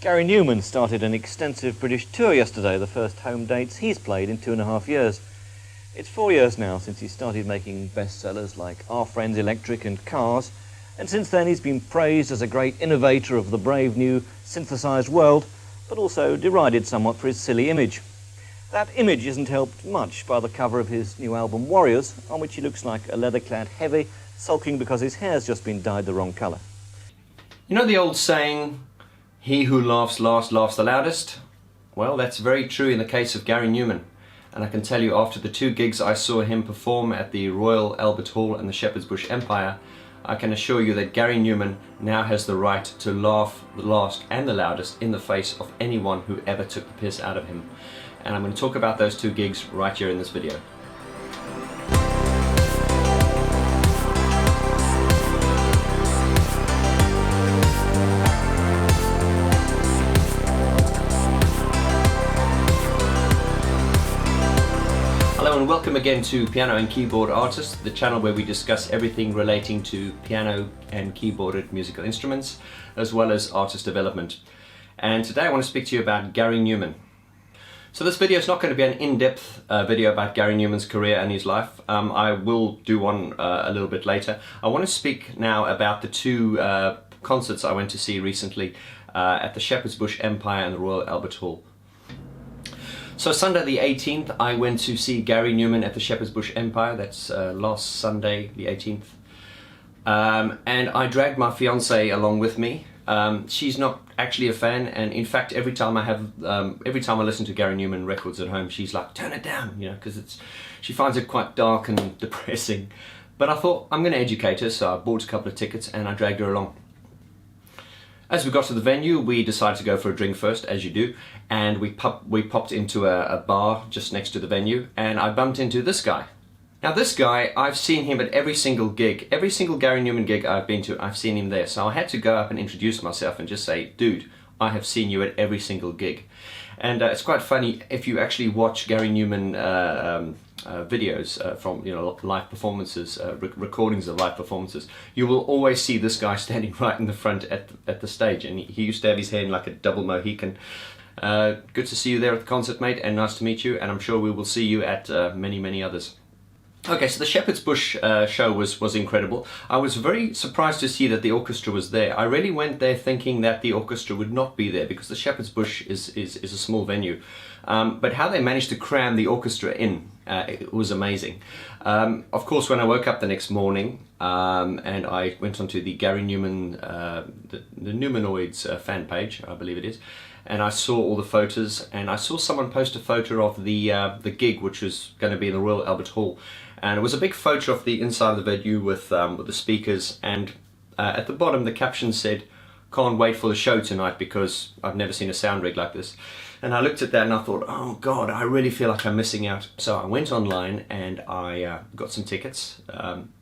Gary Numan started an extensive British tour yesterday, the first home dates he's played in 2.5 years. It's 4 years now since he started making bestsellers like Our Friends Electric and Cars, and since then he's been praised as a great innovator of the brave new synthesized world, but also derided somewhat for his silly image. That image isn't helped much by the cover of his new album Warriors, on which he looks like a leather-clad heavy, sulking because his hair's just been dyed the wrong colour. You know the old saying, he who laughs last laughs the loudest? Well, that's very true in the case of Gary Numan. And I can tell you, after the 2 gigs I saw him perform at the Royal Albert Hall and the Shepherd's Bush Empire, I can assure you that Gary Numan now has the right to laugh the last and the loudest in the face of anyone who ever took the piss out of him. And I'm going to talk about those 2 gigs right here in this video. Hello and welcome again to Piano and Keyboard Artist, the channel where we discuss everything relating to piano and keyboarded musical instruments, as well as artist development. And today I want to speak to you about Gary Numan. So this video is not going to be an in-depth video about Gary Numan's career and his life. I will do one a little bit later. I want to speak now about the 2 concerts I went to see recently at the Shepherd's Bush Empire and the Royal Albert Hall. So Sunday the 18th, I went to see Gary Numan at the Shepherd's Bush Empire. That's last Sunday, the 18th. And I dragged my fiancée along with me. She's not actually a fan, and in fact, every time I listen to Gary Numan records at home, she's like, "Turn it down," you know, because she finds it quite dark and depressing. But I thought I'm going to educate her, so I bought a couple of tickets and I dragged her along. As we got to the venue, we decided to go for a drink first, as you do, and we popped into a bar just next to the venue, and I bumped into this guy. Now this guy, I've seen him at every single gig. Every single Gary Numan gig I've been to, I've seen him there. So I had to go up and introduce myself and just say, "Dude, I have seen you at every single gig." And it's quite funny, if you actually watch Gary Numan videos from live performances, recordings of live performances, you will always see this guy standing right in the front at the stage, and he used to have his hair in like a double Mohican. Good to see you there at the concert, mate, and nice to meet you, and I'm sure we will see you at many others. Okay, so the Shepherd's Bush show was incredible. I was very surprised to see that the orchestra was there. I really went there thinking that the orchestra would not be there because the Shepherd's Bush is a small venue. But how they managed to cram the orchestra in, it was amazing. Of course, when I woke up the next morning and I went onto the Gary Numan, the Numanoids fan page, I believe it is, and I saw all the photos, and I saw someone post a photo of the gig, which was going to be in the Royal Albert Hall. And it was a big photo of the inside of the venue with the speakers, and at the bottom the caption said, "Can't wait for the show tonight because I've never seen a sound rig like this." And I looked at that and I thought, oh God, I really feel like I'm missing out. So I went online and I got some tickets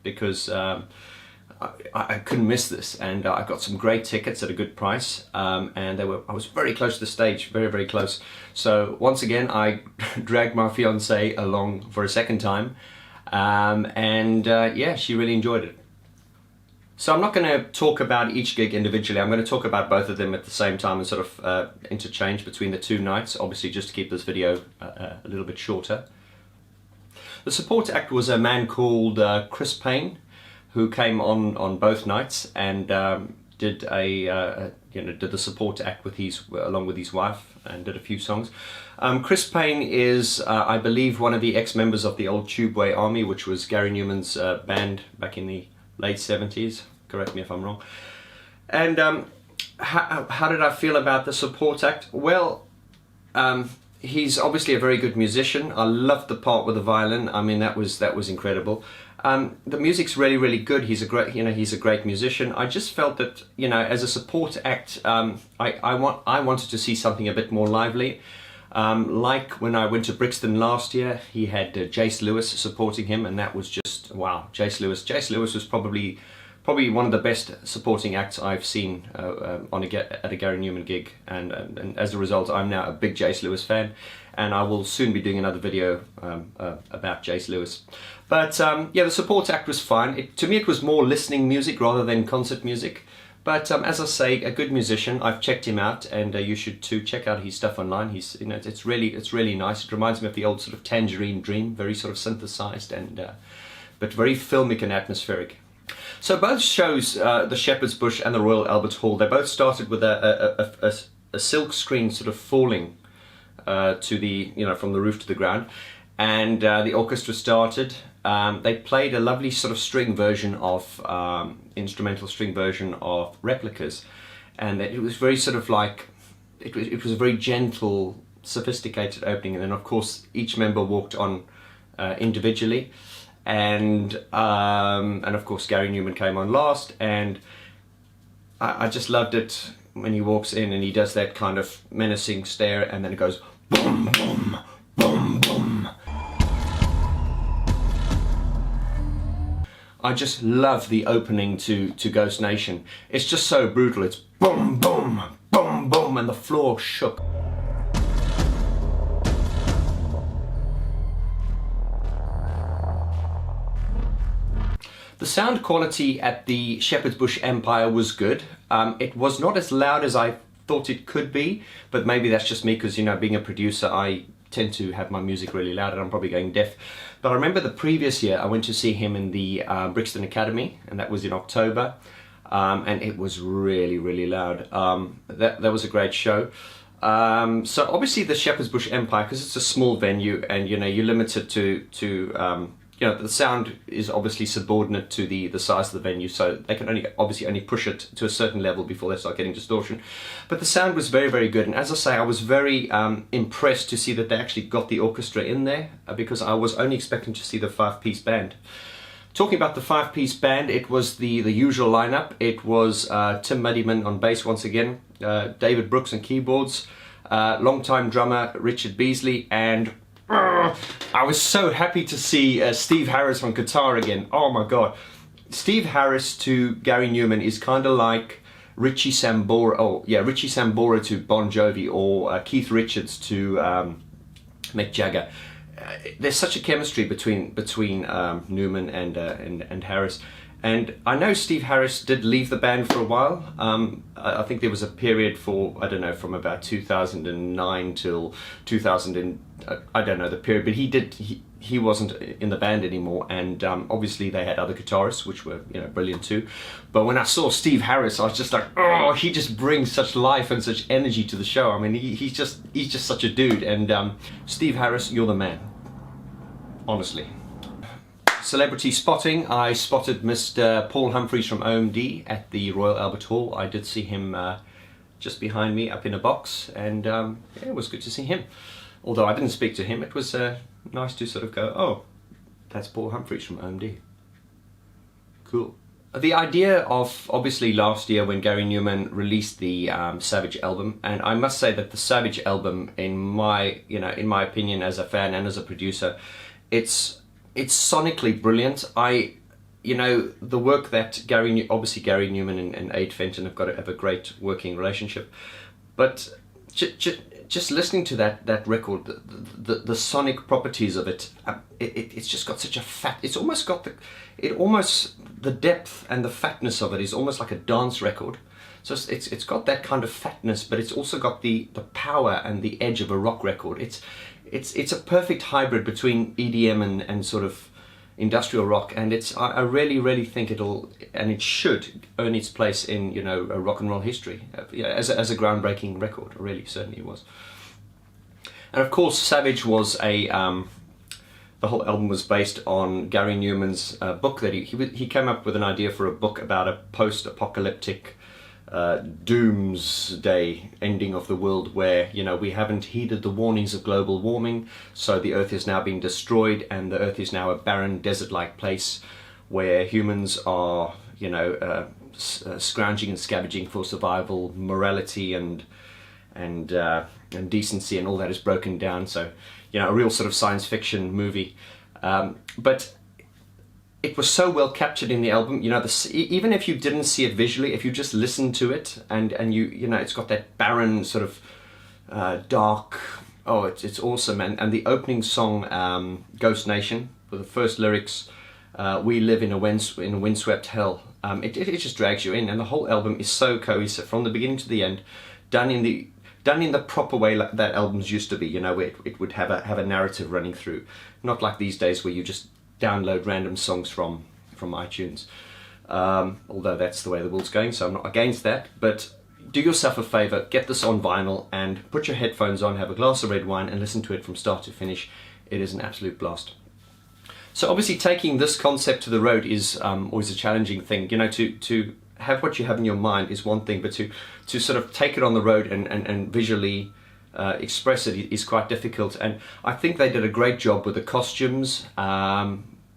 because I couldn't miss this, and I got some great tickets at a good price, and I was very close to the stage, very close. So once again I dragged my fiancée along for a second time. Yeah, she really enjoyed it. So I'm not going to talk about each gig individually. I'm going to talk about both of them at the same time and sort of interchange between the 2 nights, obviously just to keep this video a little bit shorter. The support act was a man called Chris Payne, who came on both nights and did the support act along with his wife, and did a few songs. Chris Payne is, I believe, one of the ex-members of the old Tubeway Army, which was Gary Numan's band back in the late 70s. Correct me if I'm wrong. And how did I feel about the support act? Well, he's obviously a very good musician. I loved the part with the violin. I mean, that was incredible. The music's really good. He's a great musician. I just felt that, as a support act, I wanted to see something a bit more lively. Like when I went to Brixton last year, he had Jace Lewis supporting him, and that was just wow. Jace Lewis was probably one of the best supporting acts I've seen at a Gary Numan gig, and as a result, I'm now a big Jace Lewis fan, and I will soon be doing another video about Jace Lewis. But yeah, the support act was fine. To me, it was more listening music rather than concert music. But as I say, a good musician. I've checked him out, and you should too. Check out his stuff online. He's, it's really nice. It reminds me of the old sort of Tangerine Dream, very sort of synthesized and but very filmic and atmospheric. So both shows, the Shepherd's Bush and the Royal Albert Hall, they both started with a silk screen sort of falling to the, from the roof to the ground, and the orchestra started. They played a lovely sort of string version of instrumental string version of Replicas, and it was very sort of like it was a very gentle, sophisticated opening, and then of course each member walked on individually, and of course Gary Numan came on last, and I just loved it when he walks in and he does that kind of menacing stare, and then it goes boom boom boom boom. I just love the opening to Ghost Nation. It's just so brutal. It's boom, boom, boom, boom, and the floor shook. The sound quality at the Shepherd's Bush Empire was good. It was not as loud as I thought it could be, but maybe that's just me because, being a producer, I tend to have my music really loud and I'm probably going deaf. But I remember the previous year I went to see him in the Brixton Academy, and that was in October, and it was really loud. That was a great show. So obviously the Shepherd's Bush Empire, because it's a small venue and you're limited to the sound is obviously subordinate to the size of the venue, so they can only push it to a certain level before they start getting distortion. But the sound was very good, and as I say, I was very impressed to see that they actually got the orchestra in there, because I was only expecting to see the 5-piece band. Talking about the 5-piece band, it was the usual lineup. It was Tim Muddyman on bass once again, David Brooks on keyboards, longtime drummer Richard Beasley, and I was so happy to see Steve Harris on guitar again. Oh my god. Steve Harris to Gary Numan is kind of like Richie Sambora to Bon Jovi, or Keith Richards to Mick Jagger. There's such a chemistry between Numan and Harris. And I know Steve Harris did leave the band for a while. I think there was a period for, I don't know, from about 2009 till 2000, I don't know the period, but he wasn't in the band anymore, and obviously they had other guitarists, which were brilliant too. But when I saw Steve Harris, I was just like, oh, he just brings such life and such energy to the show. I mean, he's just such a dude, and Steve Harris, you're the man, honestly. Celebrity spotting. I spotted Mr. Paul Humphreys from OMD at the Royal Albert Hall. I did see him just behind me up in a box, and it was good to see him. Although I didn't speak to him, it was nice to sort of go, oh, that's Paul Humphreys from OMD. Cool. The idea of, obviously last year when Gary Numan released the Savage album, and I must say that the Savage album, in my opinion as a fan and as a producer, it's sonically brilliant. The work that Gary Numan and Aid Fenton have a great working relationship, but just listening to that record, the sonic properties of it, it's just got such a fat. It's almost got the depth and the fatness of it is almost like a dance record. So it's got that kind of fatness, but it's also got the power and the edge of a rock record. It's a perfect hybrid between EDM and sort of industrial rock, and I really think it should earn its place in a rock and roll history as a groundbreaking record. Really, certainly was. And of course, Savage was the whole album was based on Gary Numan's book that he came up with an idea for a book about a post-apocalyptic doomsday ending of the world, where we haven't heeded the warnings of global warming, so the earth is now being destroyed, and the earth is now a barren desert-like place where humans are scrounging and scavenging for survival. Morality and decency and all that is broken down. So a real sort of science fiction movie, but it was so well captured in the album. Even if you didn't see it visually, if you just listened to it, and it's got that barren sort of dark. Oh, it's awesome. And the opening song, Ghost Nation, with the first lyrics, "We live in a windswept hell." it just drags you in, and the whole album is so cohesive from the beginning to the end, done in the proper way like that albums used to be, you know, where it would have a narrative running through, not like these days where you just download random songs from iTunes. Although that's the way the world's going, so I'm not against that, but do yourself a favor, get this on vinyl and put your headphones on, have a glass of red wine and listen to it from start to finish. It is an absolute blast. So obviously taking this concept to the road is always a challenging thing. You know, to have what you have in your mind is one thing, but to sort of take it on the road and visually express it is quite difficult. And I think they did a great job with the costumes.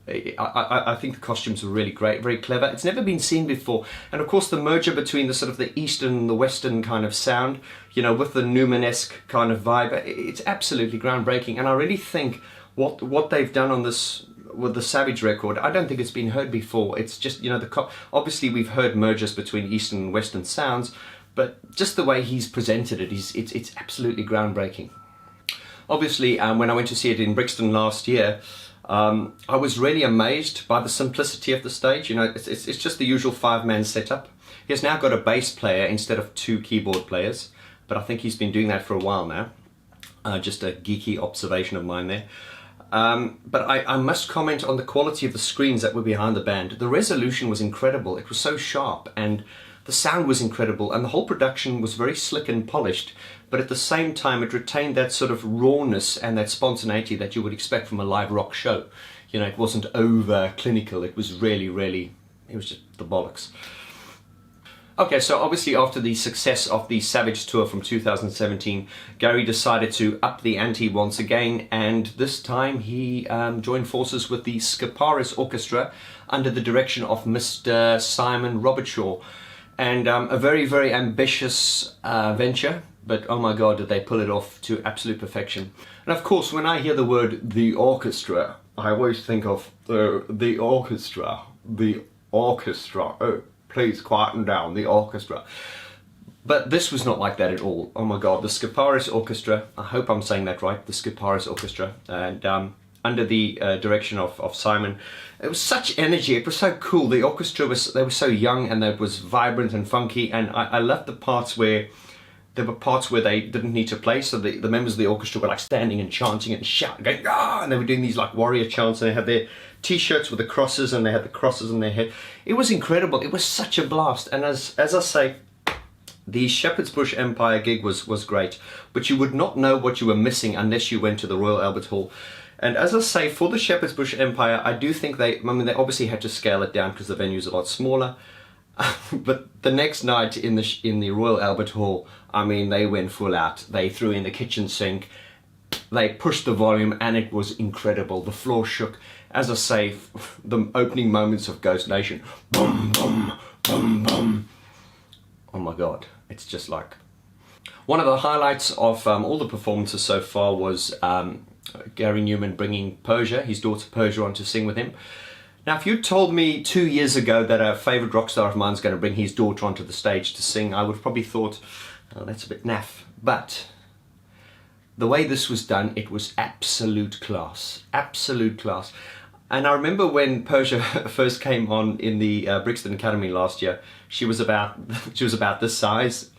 I think the costumes were really great, very clever. It's never been seen before. And of course the merger between the sort of the Eastern and the Western kind of sound, you know, with the Numan-esque kind of vibe, it's absolutely groundbreaking. And I really think what they've done on this with the Savage record, I don't think it's been heard before. It's just, you know, obviously we've heard mergers between Eastern and Western sounds, but just the way he's presented it, it's absolutely groundbreaking. Obviously, when I went to see it in Brixton last year, I was really amazed by the simplicity of the stage. You know, it's just the usual 5-man setup. He has now got a bass player instead of 2 keyboard players, but I think he's been doing that for a while now. Just a geeky observation of mine there. But I must comment on the quality of the screens that were behind the band. The resolution was incredible. It was so sharp, and the sound was incredible, and the whole production was very slick and polished, but at the same time it retained that sort of rawness and that spontaneity that you would expect from a live rock show. You know, it wasn't over clinical. It was really, it was just the bollocks. Okay, so obviously after the success of the Savage tour from 2017, Gary decided to up the ante once again, and this time he joined forces with the Skaparis Orchestra under the direction of Mr. Simon Robertshaw. And a very ambitious venture, but oh my god, did they pull it off to absolute perfection. And of course, when I hear the word the orchestra, I always think of the orchestra. Oh, please quieten down, the orchestra. But this was not like that at all. Oh my god, the Skaparis Orchestra, I hope I'm saying that right, the Skaparis Orchestra, and under the direction of Simon. It was such energy, it was so cool. The orchestra they were so young, and it was vibrant and funky, and I loved the parts where there were parts where they didn't need to play, so the members of the orchestra were like standing and chanting and shouting, going, ah, and they were doing these like warrior chants, and they had their t-shirts with the crosses, and they had the crosses on their head. It was incredible. It was such a blast. And as I say, the Shepherd's Bush Empire gig was great, but you would not know what you were missing unless you went to the Royal Albert Hall. And as I say, for the Shepherd's Bush Empire, I do think they obviously had to scale it down because the venue's a lot smaller. But the next night in the Royal Albert Hall, I mean, they went full out. They threw in the kitchen sink, they pushed the volume, and it was incredible. The floor shook. As I say, the opening moments of Ghost Nation, boom, boom, boom, boom. Oh my god, it's just like... One of the highlights of all the performances so far was Gary Numan bringing Persia, his daughter Persia, on to sing with him. Now, if you told me 2 years ago that a favourite rock star of mine is going to bring his daughter onto the stage to sing, I would have probably thought, oh, that's a bit naff. But the way this was done, it was absolute class. Absolute class. And I remember when Persia first came on in the Brixton Academy last year, she was about this size.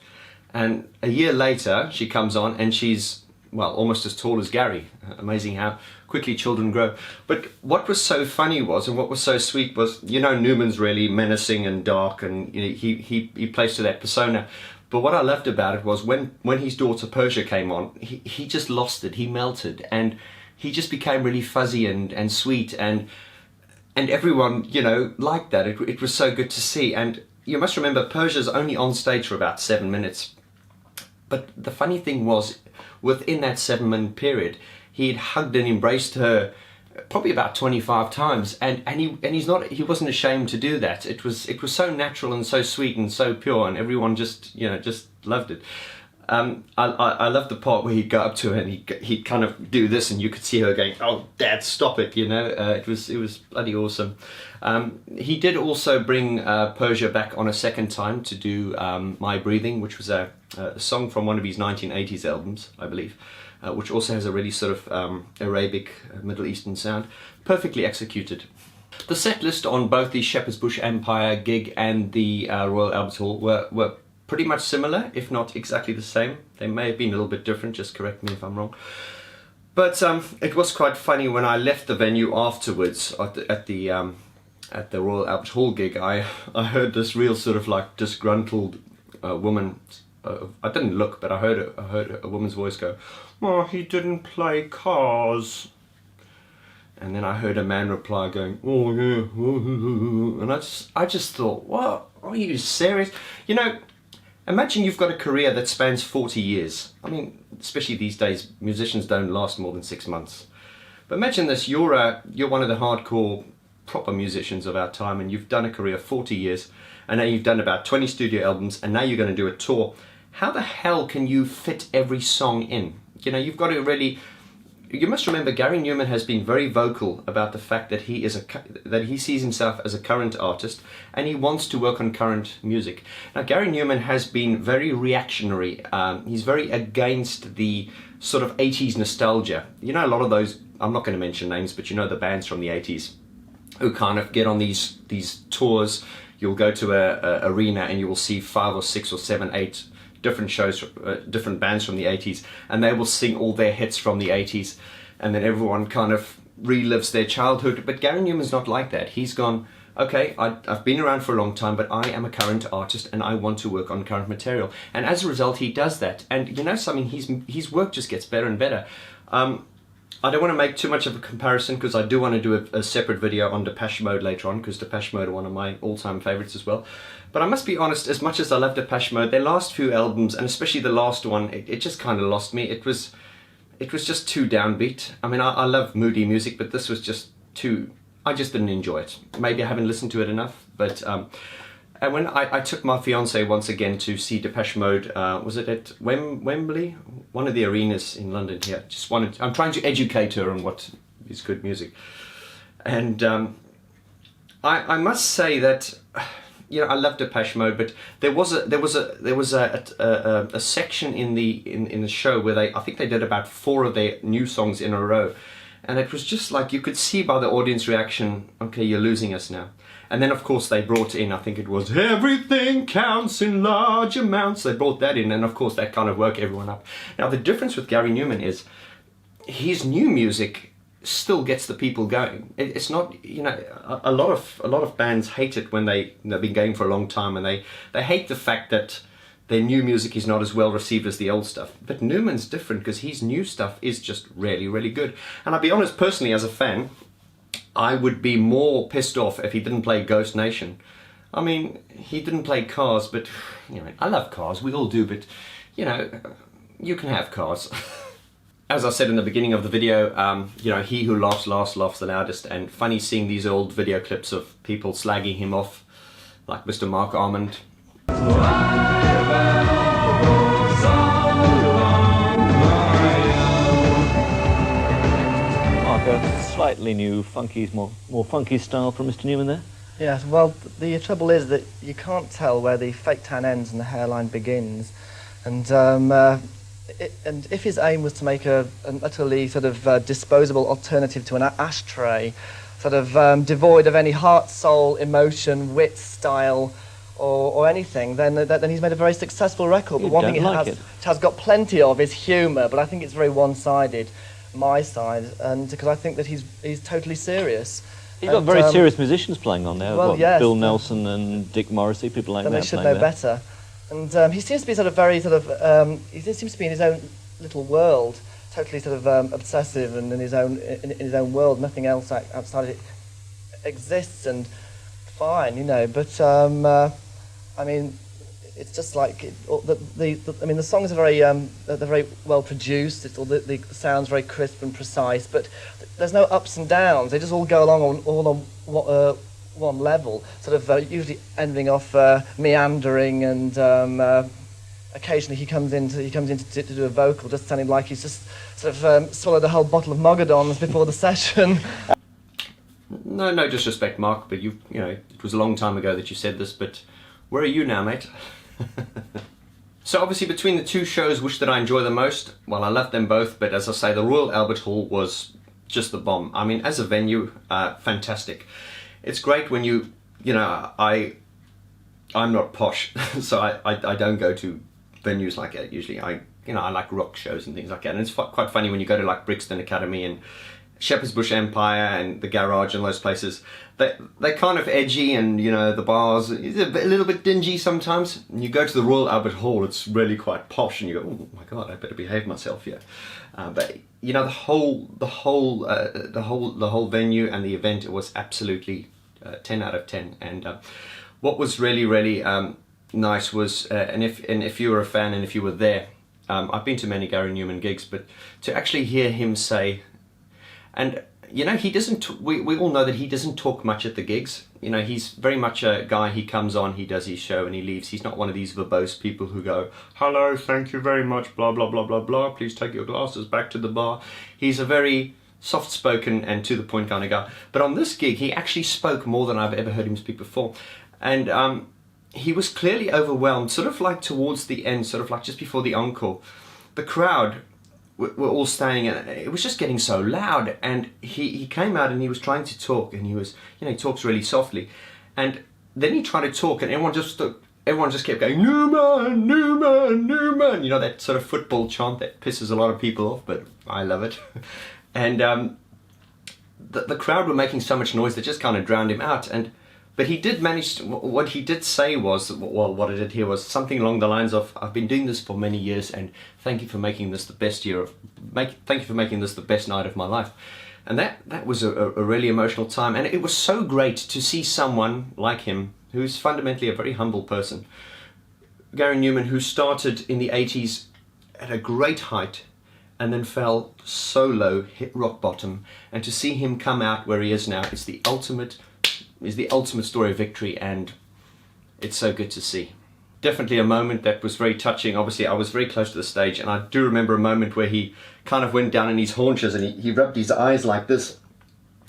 And a year later, she comes on and she's, well, almost as tall as Gary. Amazing how quickly children grow. But what was so funny was, and what was so sweet was, you know, Numan's really menacing and dark, and you know, he plays to that persona. But what I loved about it was when his daughter Persia came on, he just lost it. He melted, and he just became really fuzzy and sweet, and everyone, you know, liked that. It was so good to see. And you must remember, Persia's only on stage for about 7 minutes. But the funny thing was, within that 7-minute period, he had hugged and embraced her probably about 25 times, and he wasn't ashamed to do that. It was so natural and so sweet and so pure, and everyone just loved it. I loved the part where he'd go up to her and he'd kind of do this, and you could see her going, "Oh, Dad, stop it!" You know, it was bloody awesome. He did also bring Persia back on a second time to do "My Breathing," which was a song from one of his 1980s albums, I believe, which also has a really sort of Arabic, Middle Eastern sound, perfectly executed. The set list on both the Shepherd's Bush Empire gig and the Royal Albert Hall were pretty much similar, if not exactly the same. They may have been a little bit different, just correct me if I'm wrong. But it was quite funny when I left the venue afterwards at the Royal Albert Hall gig. I heard this real sort of like disgruntled woman. I didn't look, but I heard a woman's voice go, "Oh, he didn't play Cars." And then I heard a man reply going, "Oh yeah," and I just thought, what? Are you serious? You know, imagine you've got a career that spans 40 years. I mean, especially these days, musicians don't last more than 6 months. But imagine this: you're one of the hardcore proper musicians of our time, and you've done a career of 40 years, and now you've done about 20 studio albums, and now you're going to do a tour. How the hell can you fit every song in? You know, you've got to really. You must remember, Gary Numan has been very vocal about the fact that he sees himself as a current artist, and he wants to work on current music. Now, Gary Numan has been very reactionary. He's very against the sort of 80s nostalgia. You know, a lot of those. I'm not going to mention names, but you know the bands from the 80s who kind of get on these tours. You'll go to a arena and you will see 5 or 6 or 7, 8 different shows, different bands from the 80s, and they will sing all their hits from the 80s, and then everyone kind of relives their childhood. But Gary Numan's not like that. He's gone, okay, I've been around for a long time, but I am a current artist and I want to work on current material. And as a result, he does that. And you know something, his work just gets better and better. I don't want to make too much of a comparison, because I do want to do a separate video on Depeche Mode later on, because Depeche Mode are one of my all-time favorites as well. But I must be honest, as much as I love Depeche Mode, their last few albums, and especially the last one, it just kind of lost me. It was just too downbeat. I mean, I love moody music, but this was just too. I just didn't enjoy it. Maybe I haven't listened to it enough. But and when I took my fiance once again to see Depeche Mode, was it at Wembley, one of the arenas in London here? I'm trying to educate her on what is good music, and I must say that. You know, I love Depeche Mode, but there was a section in the show where I think they did about 4 of their new songs in a row, and it was just like you could see by the audience reaction, okay, you're losing us now. And then of course they brought in, I think it was "Everything Counts in Large Amounts." They brought that in, and of course that kind of woke everyone up. Now the difference with Gary Numan is his new music still gets the people going. It's not, you know, a lot of bands hate it when they've been going for a long time, and they hate the fact that their new music is not as well received as the old stuff. But Numan's different, because his new stuff is just really, really good. And I'll be honest, personally, as a fan, I would be more pissed off if he didn't play Ghost Nation. I mean, he didn't play Cars, but you know, I love Cars, we all do, but you know, you can have Cars. As I said in the beginning of the video, you know, he who laughs last laughs the loudest, and funny seeing these old video clips of people slagging him off, like Mr. Mark Armand. Mark, a slightly new, more funky style from Mr. Numan there? Yes, well, the trouble is that you can't tell where the fake tan ends and the hairline begins, and and if his aim was to make an utterly sort of disposable alternative to an ashtray, sort of devoid of any heart, soul, emotion, wit, style, or anything, then he's made a very successful record. But one thing it has got plenty of is humour, but I think it's very one-sided, my side, and because I think that he's totally serious. You've got very serious musicians playing on there. Well, yes, Bill Nelson and Dick Morrissey, people like that. They should know better. And he seems to be he seems to be in his own little world, totally sort of obsessive and in his own world. Nothing else outside it exists, and fine, you know. But I mean, it's just like I mean, the songs are they're very well produced. The sounds very crisp and precise, but there's no ups and downs. They just all go along on one level, sort of usually ending off meandering, and occasionally he comes in to do a vocal, just sounding like he's just sort of swallowed a whole bottle of Mogadons before the session. No disrespect, Mark, but you know, it was a long time ago that you said this, but where are you now, mate? So obviously between the two shows, which did I enjoy the most? Well, I loved them both, but as I say, the Royal Albert Hall was just the bomb. I mean, as a venue, fantastic. it's great when you know, I'm not posh, so I don't go to venues like that usually. I like rock shows and things like that, and it's quite funny when you go to like Brixton Academy and Shepherd's Bush Empire and the Garage and those places. They're kind of edgy, and you know, the bars is a little bit dingy sometimes. And you go to the Royal Albert Hall, it's really quite posh, and you go, oh my god, I better behave myself here. But you know, the whole venue and the event, it was absolutely 10 out of 10. And what was really nice was, and if you were a fan and if you were there, I've been to many Gary Numan gigs, but to actually hear him say, and you know, he doesn't, we all know that he doesn't talk much at the gigs. You know, he's very much a guy, he comes on, he does his show and he leaves. He's not one of these verbose people who go, hello, thank you very much, blah, blah, blah, blah, blah, please take your glasses back to the bar. He's a very soft-spoken and to-the-point kind of guy. But on this gig, he actually spoke more than I've ever heard him speak before. And he was clearly overwhelmed, sort of like towards the end, sort of like just before the encore. The crowd were all standing, and it was just getting so loud, and he came out and he was trying to talk, and he was, you know, he talks really softly, and then he tried to talk, and everyone just kept going, Numan, Numan, Numan, you know, that sort of football chant that pisses a lot of people off, but I love it. And the crowd were making so much noise that just kind of drowned him out. But he did manage to, what he did say was, well, what I did hear was something along the lines of, I've been doing this for many years, and thank you for making this the best thank you for making this the best night of my life. And that was a really emotional time, and it was so great to see someone like him, who's fundamentally a very humble person, Gary Numan, who started in the 80s at a great height, and then fell so low, hit rock bottom, and to see him come out where he is now, it's the ultimate story of victory, and it's so good to see. Definitely a moment that was very touching. Obviously, I was very close to the stage, and I do remember a moment where he kind of went down in his haunches and he rubbed his eyes like this.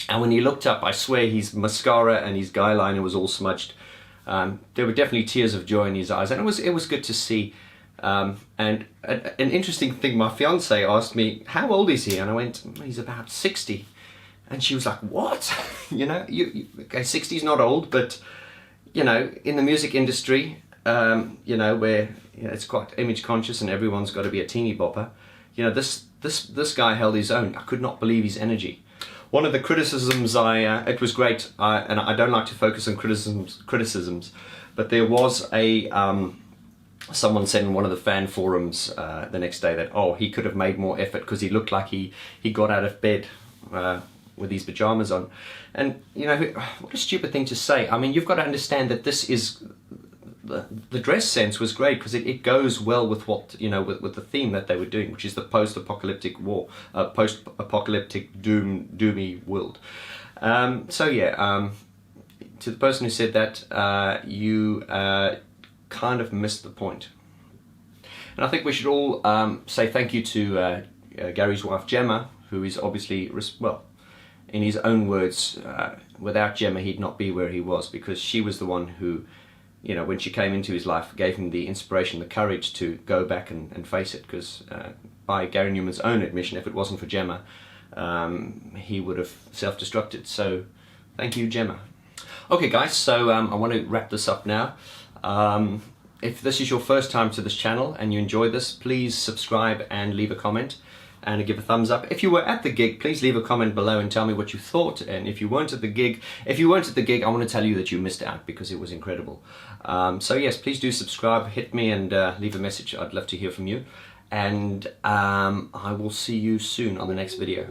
And when he looked up, I swear his mascara and his guy liner was all smudged. There were definitely tears of joy in his eyes, and it was good to see. And an interesting thing, my fiance asked me, how old is he? And I went, he's about 60. And she was like, what? You know, okay, 60 is not old, but, you know, in the music industry, you know, where, you know, it's quite image conscious and everyone's got to be a teeny bopper, you know, this guy held his own. I could not believe his energy. One of the criticisms it was great, and I don't like to focus on criticisms, but there was someone said in one of the fan forums the next day that, oh, he could have made more effort because he looked like he got out of bed with these pajamas on. And, you know, what a stupid thing to say. I mean, you've got to understand that this is, the dress sense was great because it goes well with what, you know, with the theme that they were doing, which is the post-apocalyptic war, post-apocalyptic doomy world. So yeah, to the person who said that, you kind of missed the point. And I think we should all say thank you to Gary's wife Gemma, who is obviously, well, in his own words, without Gemma he'd not be where he was, because she was the one who, you know, when she came into his life, gave him the inspiration, the courage to go back and face it, because by Gary Numan's own admission, if it wasn't for Gemma, he would have self-destructed. So thank you, Gemma. Okay guys, so I want to wrap this up now. If this is your first time to this channel and you enjoyed this, please subscribe and leave a comment and give a thumbs up. If you were at the gig, please leave a comment below and tell me what you thought. And if you weren't at the gig, I want to tell you that you missed out, because it was incredible. So yes, please do subscribe, hit me and leave a message. I'd love to hear from you. And I will see you soon on the next video.